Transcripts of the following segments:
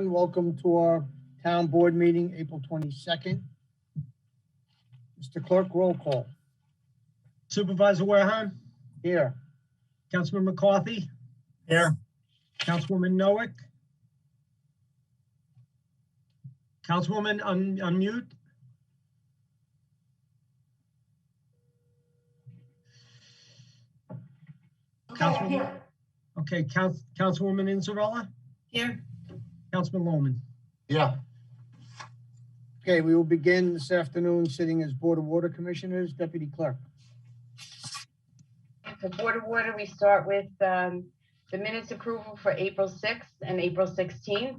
everyone. Welcome to our town board meeting, April 22nd. Mr. Clerk, roll call. Supervisor Wareheim, Here. Councilman McCarthy, Here. Councilwoman Noack. Councilwoman, unmute. Okay, here. Okay, Councilwoman Inzarella, Here. Councilman Lohman. Yeah. Okay, we will begin this afternoon sitting as Board of Water Commissioners. Deputy Clerk. For Board of Water, we start with the minutes approval for April 6th and April 16th.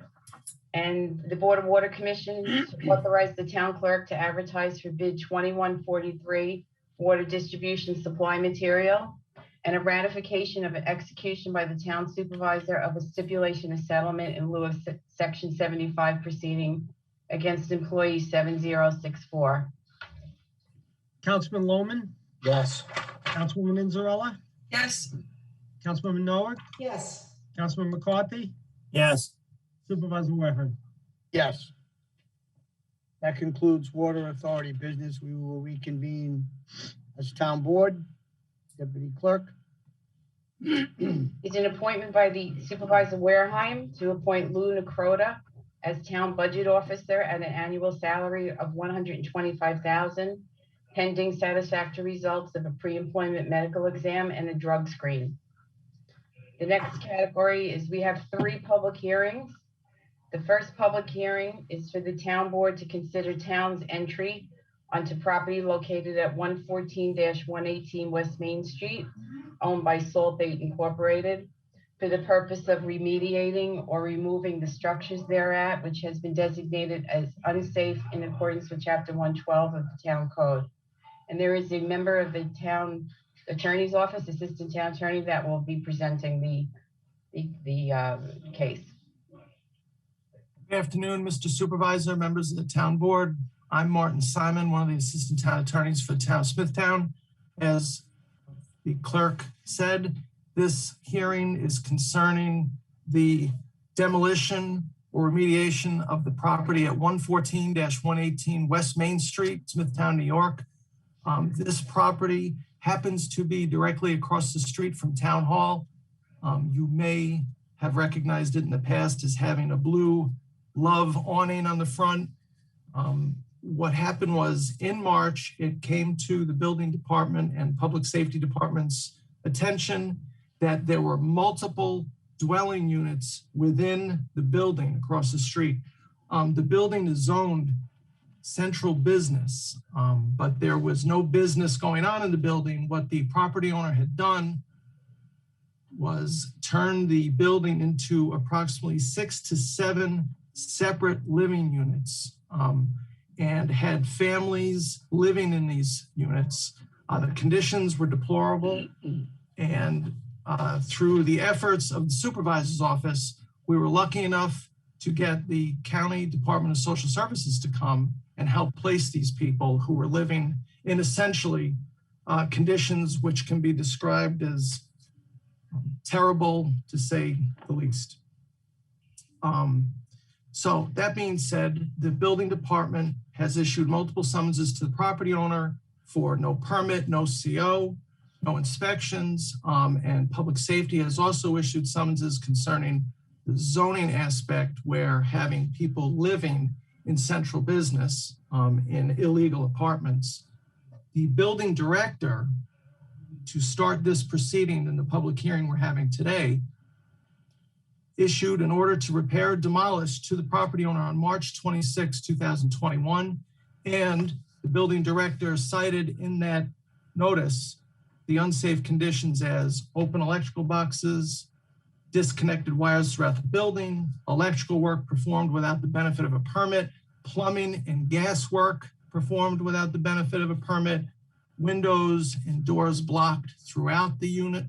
And the Board of Water Commission authorized the town clerk to advertise for bid 2143 water distribution supply material, and a ratification of an execution by the town supervisor of a stipulation of settlement in lieu of section 75 proceeding against employee 7064. Councilman Lohman, Yes. Councilwoman Inzarella, Yes. Councilwoman Noack, Yes. Councilman McCarthy, Yes. Supervisor Wareheim. Yes. That concludes Water Authority business. We will reconvene as town board. Deputy Clerk. Is an appointment by the Supervisor Wareheim to appoint Lou Necrota as town budget officer at an annual salary of $125,000, pending satisfactory results of a pre-employment medical exam and a drug screen. The next category is we have 3 public hearings. The first public hearing is for the town board to consider town's entry onto property located at 114-118 West Main Street, owned by Salt Bait Incorporated, for the purpose of remediating or removing the structures thereat, which has been designated as unsafe in accordance with Chapter 112 of the Town Code. And there is a member of the town attorney's office, assistant town attorney, that will be presenting the case. Good afternoon, Mr. Supervisor, members of the town board. I'm Martin Simon, one of the assistant town attorneys for the town of Smithtown. As the clerk said, this hearing is concerning the demolition or remediation of the property at 114-118 West Main Street, Smithtown, New York. This property happens to be directly across the street from Town Hall. You may have recognized it in the past as having a blue love awning on the front. What happened was in March, it came to the building department and public safety department's attention that there were multiple dwelling units within the building across the street. The building is zoned central business, but there was no business going on in the building. What the property owner had done was turn the building into approximately 6 to 7 separate living units, and had families living in these units. The conditions were deplorable, and through the efforts of the supervisor's office, we were lucky enough to get the County Department of Social Services to come and help place these people who were living in essentially conditions which can be described as terrible, to say the least. So that being said, the building department has issued multiple summonses to the property owner for no permit, no CO, no inspections, and public safety has also issued summonses concerning the zoning aspect, where having people living in central business in illegal apartments. The building director, to start this proceeding in the public hearing we're having today, issued an order to repair or demolish to the property owner on March 26, 2021. And the building director cited in that notice the unsafe conditions as open electrical boxes, disconnected wires throughout the building, electrical work performed without the benefit of a permit, plumbing and gas work performed without the benefit of a permit, windows and doors blocked throughout the unit,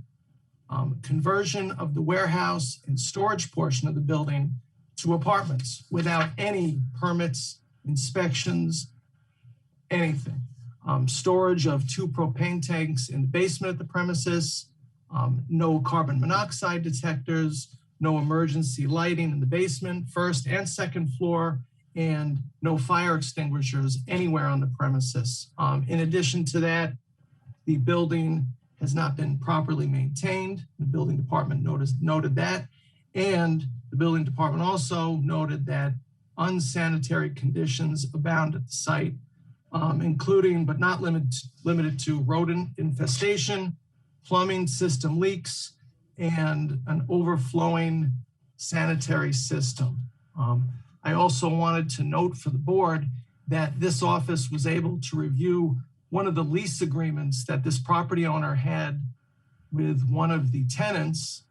conversion of the warehouse and storage portion of the building to apartments without any permits, inspections, anything. Storage of 2 propane tanks in the basement of the premises, no carbon monoxide detectors, no emergency lighting in the basement, first and second floor, and no fire extinguishers anywhere on the premises. In addition to that, the building has not been properly maintained. The building department noted that. And the building department also noted that unsanitary conditions abound at the site, including but not limited to rodent infestation, plumbing system leaks, and an overflowing sanitary system. I also wanted to note for the board that this office was able to review one of the lease agreements that this property owner had with one of the tenants.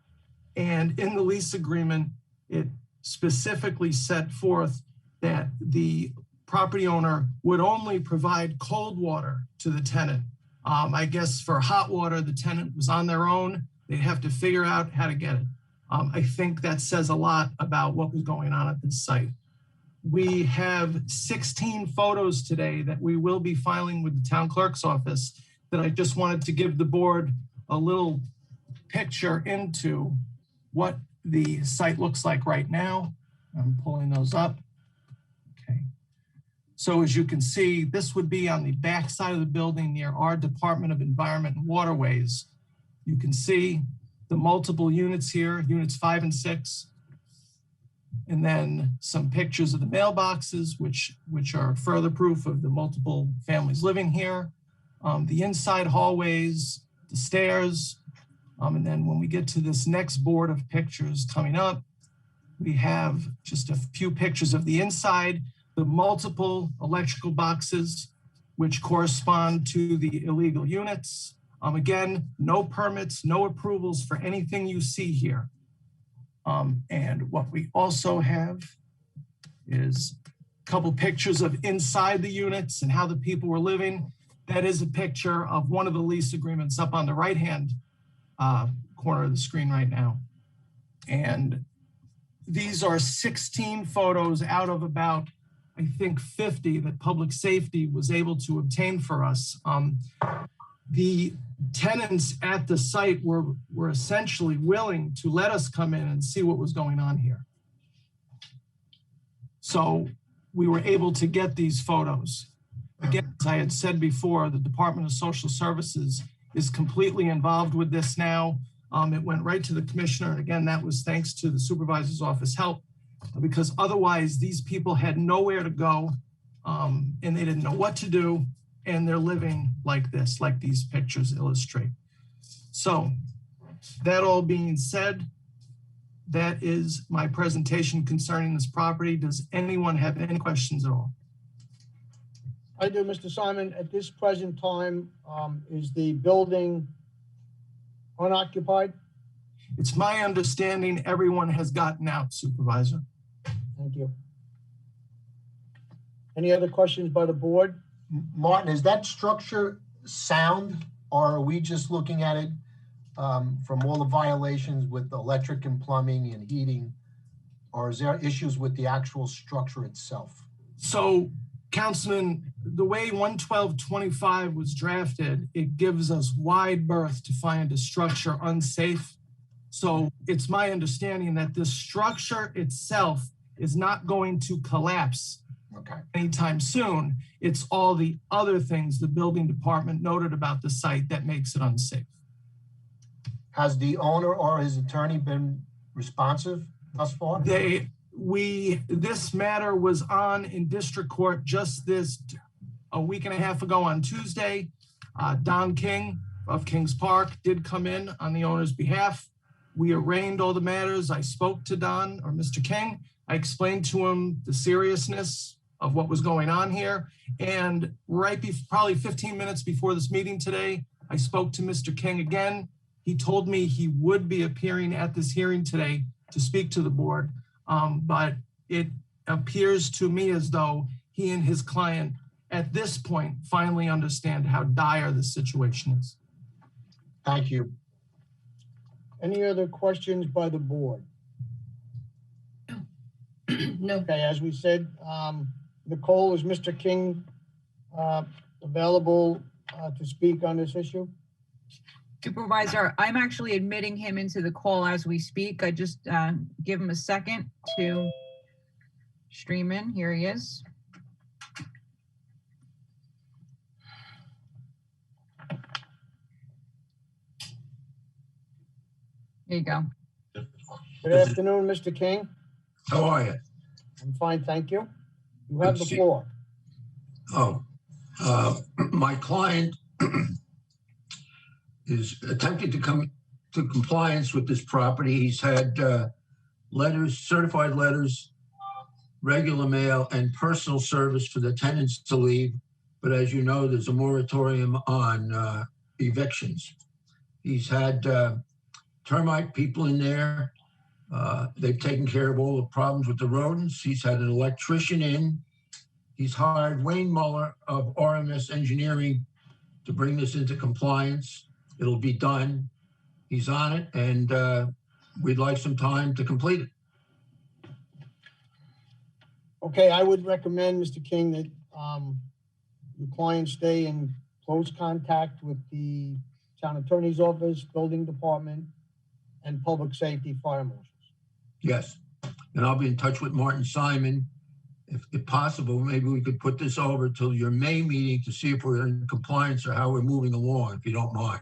And in the lease agreement, it specifically set forth that the property owner would only provide cold water to the tenant. I guess for hot water, the tenant was on their own. They'd have to figure out how to get it. I think that says a lot about what was going on at this site. We have 16 photos today that we will be filing with the town clerk's office that I just wanted to give the board a little picture into what the site looks like right now. I'm pulling those up. Okay. So as you can see, this would be on the back side of the building near our Department of Environment and Waterways. You can see the multiple units here, units 5 and 6. And then some pictures of the mailboxes, which are further proof of the multiple families living here. The inside hallways, the stairs. And then when we get to this next board of pictures coming up, we have just a few pictures of the inside, the multiple electrical boxes, which correspond to the illegal units. Again, no permits, no approvals for anything you see here. And what we also have is a couple pictures of inside the units and how the people were living. That is a picture of one of the lease agreements up on the right-hand corner of the screen right now. And these are 16 photos out of about, I think, 50 that public safety was able to obtain for us. The tenants at the site were essentially willing to let us come in and see what was going on here. So we were able to get these photos. Again, as I had said before, the Department of Social Services is completely involved with this now. It went right to the commissioner. And again, that was thanks to the supervisor's office help, because otherwise these people had nowhere to go and they didn't know what to do. And they're living like this, like these pictures illustrate. So that all being said, that is my presentation concerning this property. Does anyone have any questions at all? I do, Mr. Simon. At this present time, is the building unoccupied? It's my understanding everyone has gotten out, Supervisor. Thank you. Any other questions by the board? Martin, is that structure sound, or are we just looking at it from all the violations with electric and plumbing and heating, or is there issues with the actual structure itself? So, Councilman, the way 11225 was drafted, it gives us wide berth to find a structure unsafe. So it's my understanding that the structure itself is not going to collapse anytime soon. It's all the other things the building department noted about the site that makes it unsafe. Has the owner or his attorney been responsive thus far? This matter was on in district court just a week and a half ago on Tuesday. Don King of Kings Park did come in on the owner's behalf. We arraigned all the matters. I spoke to Don, or Mr. King. I explained to him the seriousness of what was going on here. And probably 15 minutes before this meeting today, I spoke to Mr. King again. He told me he would be appearing at this hearing today to speak to the board. But it appears to me as though he and his client at this point finally understand how dire the situation is. Thank you. Any other questions by the board? No. Okay, as we said, Nicole, is Mr. King available to speak on this issue? Supervisor, I'm actually admitting him into the call as we speak. I just give him a second to stream in. Here he is. There you go. Good afternoon, Mr. King. How are you? I'm fine, thank you. You have the Good to see- floor. Oh, my client is attempting to come to compliance with this property. He's had letters, certified letters, regular mail, and personal service for the tenants to leave. But as you know, there's a moratorium on evictions. He's had termite people in there. They've taken care of all the problems with the rodents. He's had an electrician in. He's hired Wayne Muller of RMS Engineering to bring this into compliance. It'll be done. He's on it, and we'd like some time to complete it. Okay, I would recommend, Mr. King, that your client stay in close contact with the town attorney's office, building department, and public safety fire marshals. Yes, and I'll be in touch with Martin Simon. If possible, maybe we could put this over till your May meeting to see if we're in compliance or how we're moving along, if you don't mind.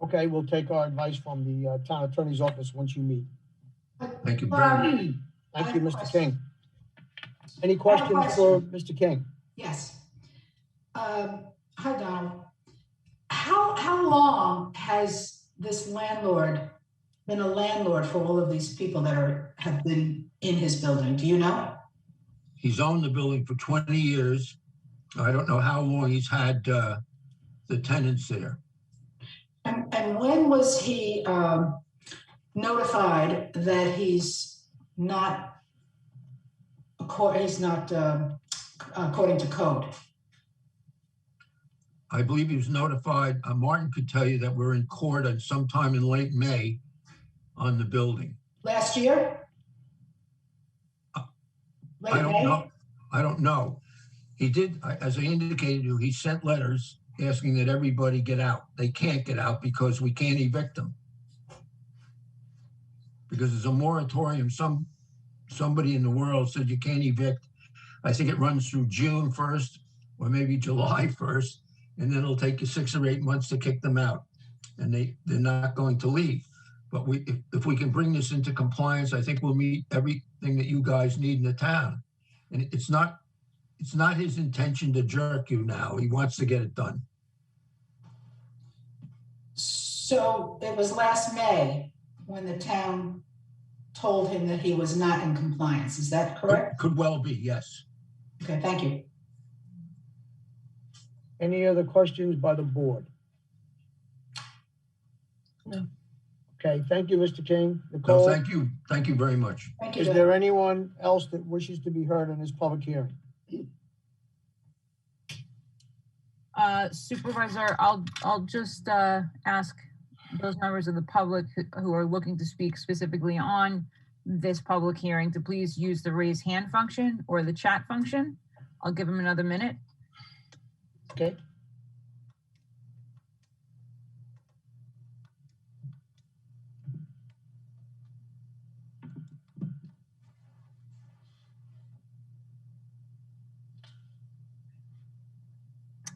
Okay, we'll take our advice from the town attorney's office once you meet. Thank you very much. Thank you, Mr. King. Any questions for Mr. King? Yes. Hi, Donald. How long has this landlord been a landlord for all of these people that have been in his building? Do you know? He's owned the building for 20 years. I don't know how long he's had the tenants there. And when was he notified that he's not according to code? I believe he was notified, Martin could tell you that we're in court at sometime in late May on the building. Last year? Late I don't May? know. I don't know. He did, as I indicated to you, he sent letters asking that everybody get out. They can't get out because we can't evict them. Because there's a moratorium. Somebody in the world said you can't evict. I think it runs through June 1st or maybe July 1st, and then it'll take you 6 or 8 months to kick them out. And they're not going to leave. But if we can bring this into compliance, I think we'll meet everything that you guys need in the town. And it's not his intention to jerk you now. He wants to get it done. So it was last May when the town told him that he was not in compliance. Is that correct? Could well be, yes. Okay, thank you. Any other questions by the board? No. Okay, thank you, Mr. King. No, Nicole, thank you. Thank you very much. Thank you. is there anyone else that wishes to be heard in this public hearing? Supervisor, I'll just ask those members of the public who are looking to speak specifically on this public hearing to please use the raise hand function or the chat function. I'll give them another minute. Okay.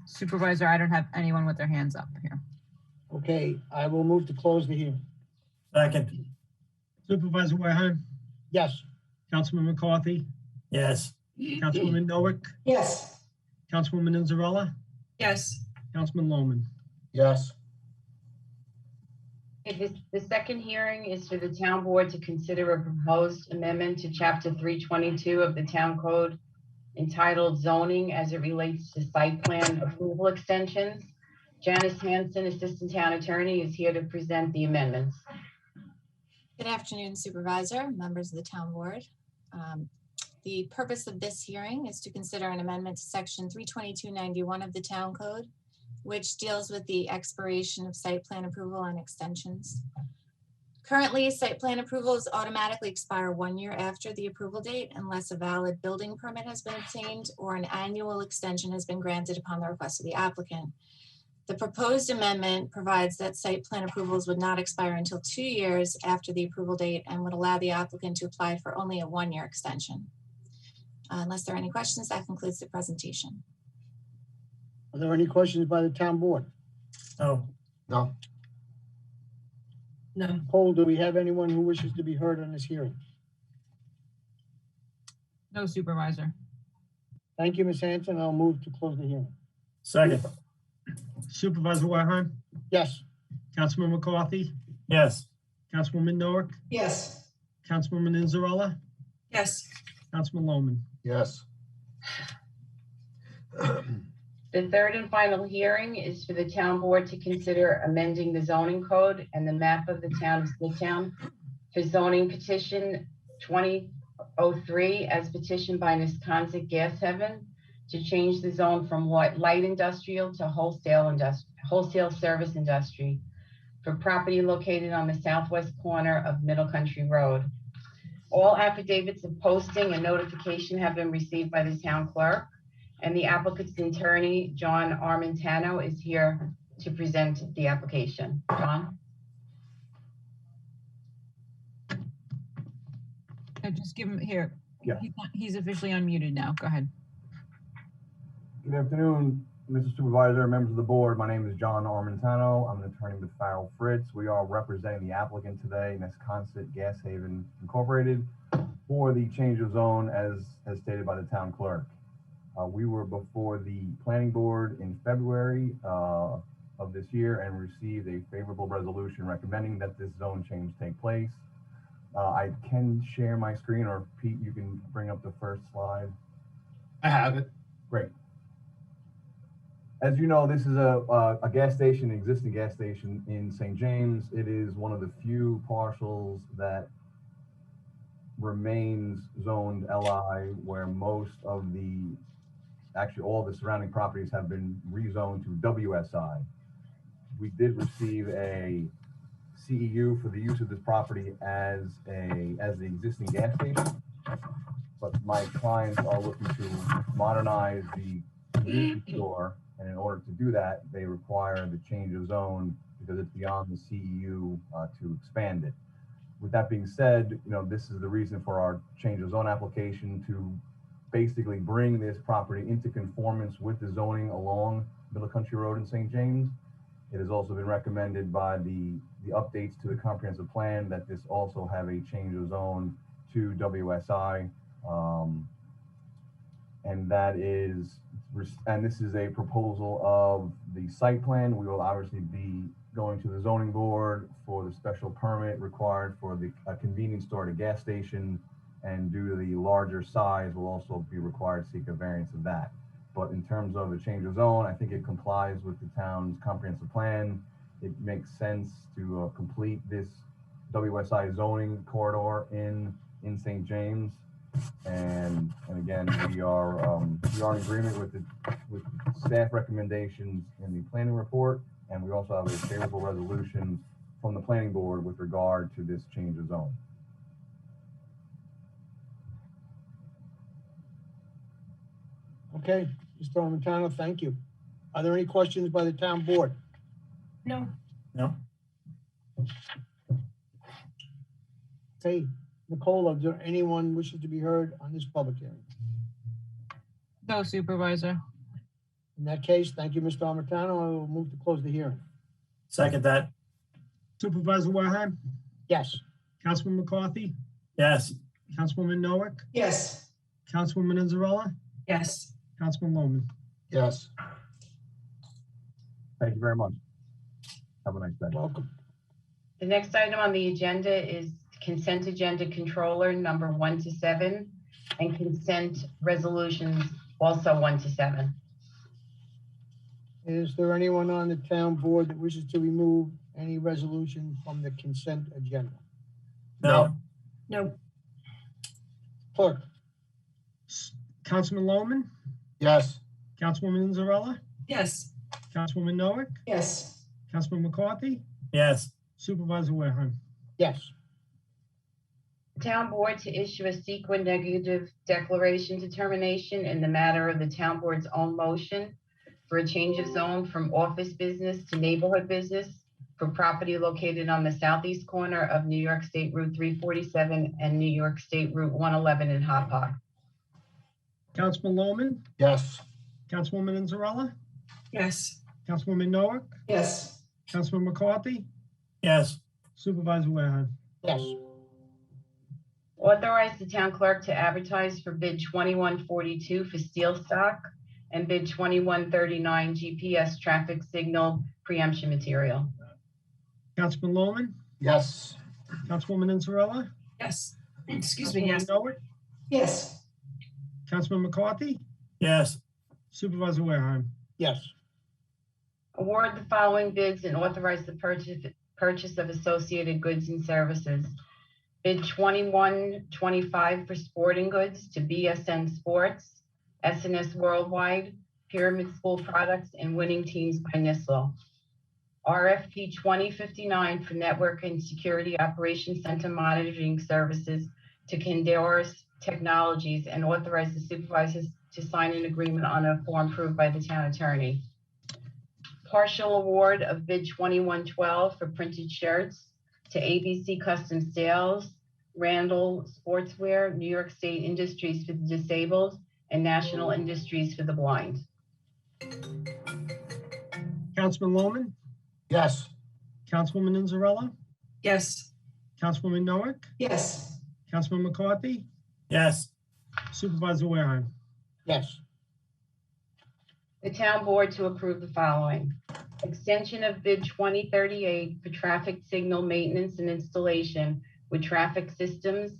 Supervisor, I don't have anyone with their hands up here. Okay, I will move to close the hearing. Second. Supervisor Wareheim, Yes. Councilman McCarthy, Yes. Councilwoman Noack, Yes, Councilwoman Inzarella, yes, Councilman Lohman. Yes, The second hearing is for the town board to consider a proposed amendment to chapter 322 of the town code entitled zoning as it relates to site plan approval extensions. Janice Hanson, Assistant Town Attorney, is here to present the amendments. Good afternoon, Supervisor, members of the Town Board. The purpose of this hearing is to consider an amendment to Section 32291 of the Town Code, which deals with the expiration of site plan approval and extensions. Currently, site plan approvals automatically expire 1 year after the approval date unless a valid building permit has been obtained or an annual extension has been granted upon the request of the applicant. The proposed amendment provides that site plan approvals would not expire until 2 years after the approval date and would allow the applicant to apply for only a 1-year extension. Unless there are any questions, that concludes the presentation. Are there any questions by the town board? No. No, No. Cole, do we have anyone who wishes to be heard on this hearing? No, Supervisor. Thank you, Ms. Hanson. I'll move to close the hearing. Second. Supervisor Wareheim, Yes, Councilman McCarthy, Yes. Councilwoman Noack, Yes. Councilwoman Inzarella, Yes. Councilman Lohman. yes. The third and final hearing is for the town board to consider amending the zoning code and the map of the town of Smithtown for zoning petition 2003 as petitioned by Wisconsin Gas Heaven to change the zone from light industrial to wholesale service industry for property located on the southwest corner of Middle Country Road. All affidavits of posting and notification have been received by the town clerk, and the applicant's attorney, John Armentano, is here to present the application. John? Just give him here. Yeah. He's officially unmuted now. Go ahead. Good afternoon, Mr. Supervisor, members of the board. My name is John Armentano. I'm an attorney with Farrell Fritz. We are representing the applicant today, Wisconsin Gas Haven Incorporated, for the change of zone as stated by the town clerk. We were before the planning board in February of this year and received a favorable resolution recommending that this zone change take place. I can share my screen, or Pete, you can bring up the first slide. I have it. Great. As you know, this is a gas station, existing gas station in St. James. It is one of the few parcels that remains zoned LI, where most of actually all the surrounding properties have been rezoned to WSI. We did receive a CEU for the use of this property as the existing gas station, but my clients are looking to modernize the convenience store, and in order to do that, they require the change of zone because it's beyond the CEU to expand it. With that being said, this is the reason for our change of zone application to basically bring this property into conformance with the zoning along Middle Country Road in St. James. It has also been recommended by the updates to the comprehensive plan that this also have a change of zone to WSI. And this is a proposal of the site plan. We will obviously be going to the zoning board for the special permit required for a convenience store at a gas station, and due to the larger size, will also be required to seek a variance of that. But in terms of a change of zone, I think it complies with the town's comprehensive plan. It makes sense to complete this WSI zoning corridor in St. James. And again, we are in agreement with staff recommendations in the planning report, and we also have a favorable resolution from the planning board with regard to this change of zone. okay, Mr. Armentano, thank you. Are there any questions by the town board? No. No. Okay, Nicole, is there anyone wishes to be heard on this public hearing? No, Supervisor. In that case, thank you, Mr. Armentano. I will move to close the hearing. Second that. Supervisor Wareheim, Yes, Councilman McCarthy, Yes. Councilwoman Noack, Yes. Councilwoman Inzarella, Yes. Councilman Lohman. Yes. Thank you very much. Have a nice day. welcome. The next item on the agenda is consent agenda controller number 1 to 7 and consent resolutions also 1 to 7. Is there anyone on the town board that wishes to remove any resolution from the consent agenda? No. No. Clerk? Councilman Lohman, Yes. Councilwoman Inzarella, Yes. Councilwoman Noack, Yes. Councilman McCarthy, Yes. Supervisor Wareheim. Yes, Town board to issue a sequent negative declaration determination in the matter of the town board's own motion for a change of zone from office business to neighborhood business for property located on the southeast corner of New York State Route 347 and New York State Route 111 in Hopog. Councilman Lohman, Yes. Councilwoman Inzarella, yes, Councilwoman Noah, yes, Councilman McCarthy, Yes. Supervisor Wareheim. yes, Authorize the town clerk to advertise for bid 2142 for steel stock and bid 2139 GPS traffic signal preemption material. Councilman Lohman, Yes. Councilwoman Inzarella, yes, excuse me, Councilwoman yes, Noah, yes, Councilman McCarthy, Yes. Supervisor Wareheim. yes, Award the following bids and authorize the purchase of associated goods and services. Bid 2125 for sporting goods to BSN Sports, SNS Worldwide, Pyramid School Products, and Winning Teams by Nissel. RFP 2059 for Network and Security Operations Center Monitoring Services to Canderas Technologies, and authorize the supervisors to sign an agreement on a form approved by the town attorney. Partial award of bid 2112 for printed shirts to ABC Custom Sales, Randall Sportswear, New York State Industries for the Disabled, and National Industries for the Blind. Councilman Lohman, Yes. Councilwoman Inzarella, yes, Councilwoman Noah, yes, Councilman McCarthy, Yes. Supervisor Wareheim. yes, The town board to approve the following. Extension of bid 2038 for traffic signal maintenance and installation with Traffic Systems,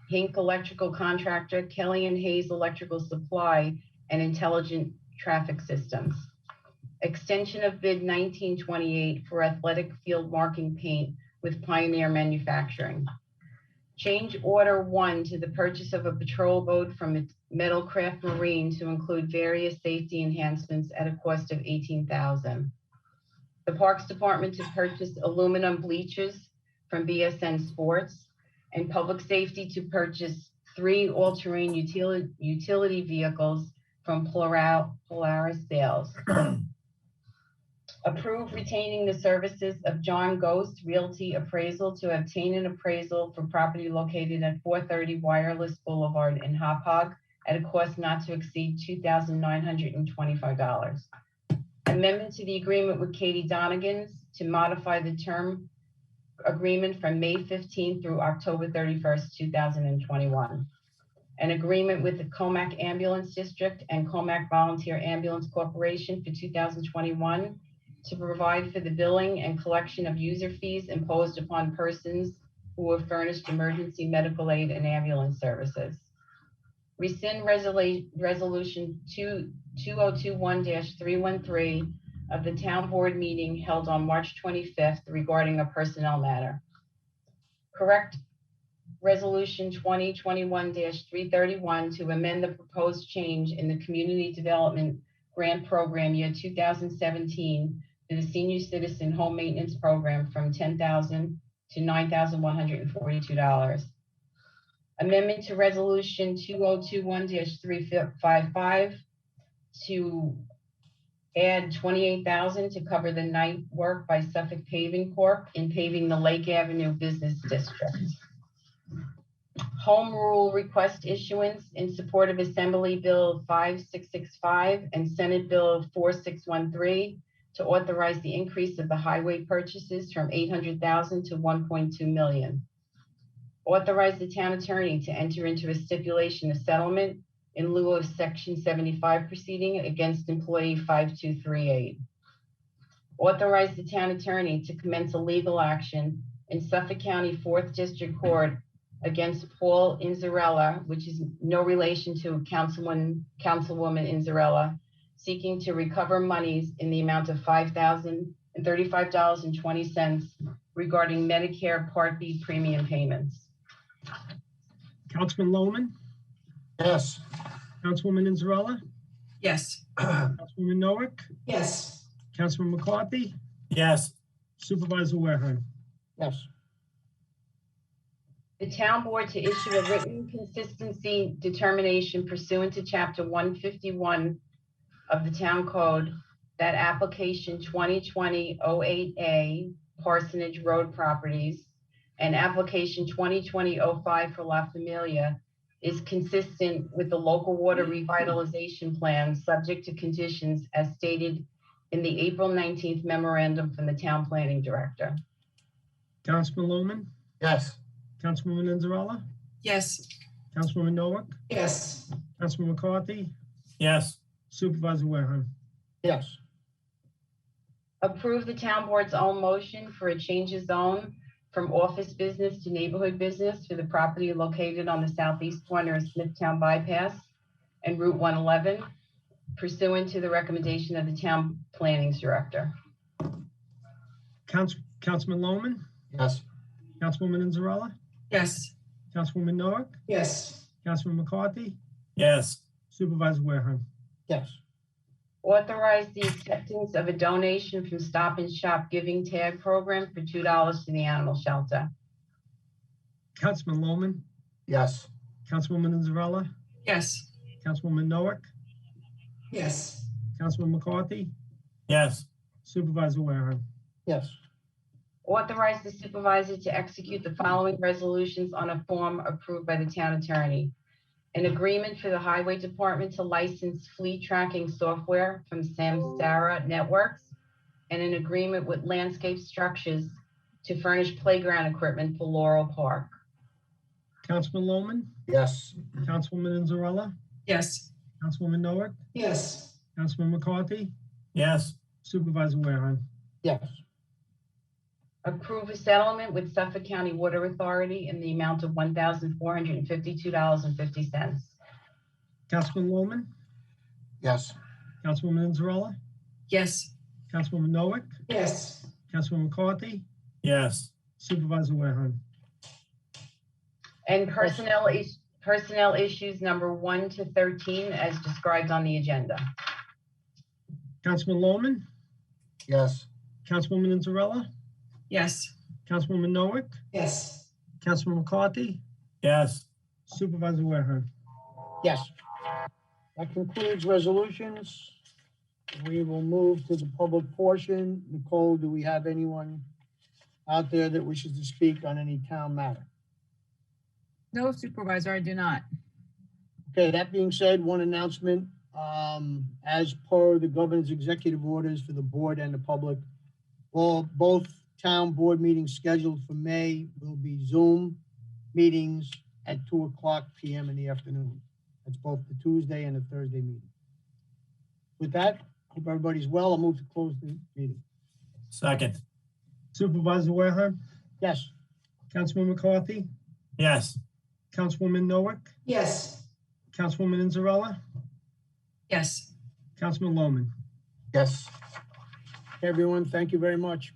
Hink Electrical Contractor, Kelly and Hayes Electrical Supply, and Intelligent Traffic Systems. Extension of bid 1928 for athletic field marking paint with Pioneer Manufacturing. Change order 1 to the purchase of a patrol boat from Metalcraft Marine to include various safety enhancements at a cost of $18,000. The Parks Department to purchase aluminum bleachers from BSN Sports, and Public Safety to purchase 3 all-terrain utility vehicles from Polaris Sales. Approve retaining the services of John Ghost Realty Appraisal to obtain an appraisal for property located at 430 Wireless Boulevard in Hopog at a cost not to exceed $2,925. Amendment to the agreement with Katie Donegan's to modify the term agreement from May 15th through October 31st, 2021. An agreement with the Comac Ambulance District and Comac Volunteer Ambulance Corporation for 2021 to provide for the billing and collection of user fees imposed upon persons who have furnished emergency medical aid and ambulance services. Rescind resolution 2021-313 of the town board meeting held on March 25th regarding a personnel matter. Correct resolution 2021-331 to amend the proposed change in the community development grant program year 2017 to the senior citizen home maintenance program from $10,000 to $9,142. Amendment to resolution 2021-355 to add $28,000 to cover the night work by Suffolk Paving Corp. in paving the Lake Avenue Business District. Home rule request issuance in support of Assembly Bill 5665 and Senate Bill 4613 to authorize the increase of the highway purchases from $800,000 to $1.2 million. Authorize the town attorney to enter into a stipulation of settlement in lieu of Section 75 proceeding against employee 5238. Authorize the town attorney to commence a legal action in Suffolk County 4th District Court against Paul Inzarella, which is no relation to Councilwoman Inzarella, seeking to recover monies in the amount of $5,035.20 regarding Medicare Part B premium payments. Councilman Lohman, Yes. Councilwoman Inzarella, yes, Councilwoman Noah, yes, Councilman McCarthy, Yes. Supervisor Wareheim. yes, The town board to issue a written consistency determination pursuant to chapter 151 of the town code that application 2020-08A Parsonage Road Properties and application 2020-05 for La Familia is consistent with the local water revitalization plan, subject to conditions as stated in the April 19th memorandum from the town planning director. Councilman Loman, Yes. Councilwoman Inzarella, yes, Councilwoman Noah, yes, Councilman McCarthy, Yes. Supervisor Wareheim. Yes. Approve the town board's own motion for a change of zone from office business to neighborhood business for the property located on the southeast corner of Smithtown Bypass and Route 111 pursuant to the recommendation of the town planning director. Councilman Loman, Yes. Councilwoman Inzarella, yes, Councilwoman Noah, yes, Councilman McCarthy, Yes. Supervisor Wareheim. Yes. Authorize the acceptance of a donation from Stop and Shop Giving Tag Program for $2 to the animal shelter. Councilman Loman, Yes. Councilwoman Inzarella, yes, Councilwoman Noah, yes, Councilman McCarthy, Yes. Supervisor Wareheim. Yes. Authorize the supervisor to execute the following resolutions on a form approved by the town attorney. An agreement for the highway department to license fleet tracking software from Samsara Networks, and an agreement with Landscape Structures to furnish playground equipment for Laurel Park. Councilman Loman, Yes. Councilwoman Inzarella, yes, Councilwoman Noah, yes, Councilman McCarthy, Yes. Supervisor Wareheim. Yes. Approve a settlement with Suffolk County Water Authority in the amount of $1,452.50. Councilman Loman, Yes. Councilwoman Inzarella, yes, Councilwoman Noah, yes, Councilman McCarthy, Yes. Supervisor Wareheim. And personnel issues number 1 to 13 as described on the agenda. Councilman Loman, Yes. Councilwoman Inzarella, yes, Councilwoman Noah, yes, Councilman McCarthy, Yes. Supervisor Wareheim. Yes. That concludes resolutions. We will move to the public portion. Nicole, do we have anyone out there that wishes to speak on any town matter? No, Supervisor, I do not. Okay, that being said, one announcement, as per the governor's executive orders for the board and the public, both town board meetings scheduled for May will be Zoom meetings at 2:00 PM in the afternoon. That's both the Tuesday and the Thursday meeting. With that, hope everybody's well. I'll move to close the meeting. Second. Supervisor Wareheim, Yes. Councilman McCarthy, Yes. Councilwoman Noah, yes. Councilwoman Inzarella, yes. Councilman Loman. Yes. Everyone, thank you very much.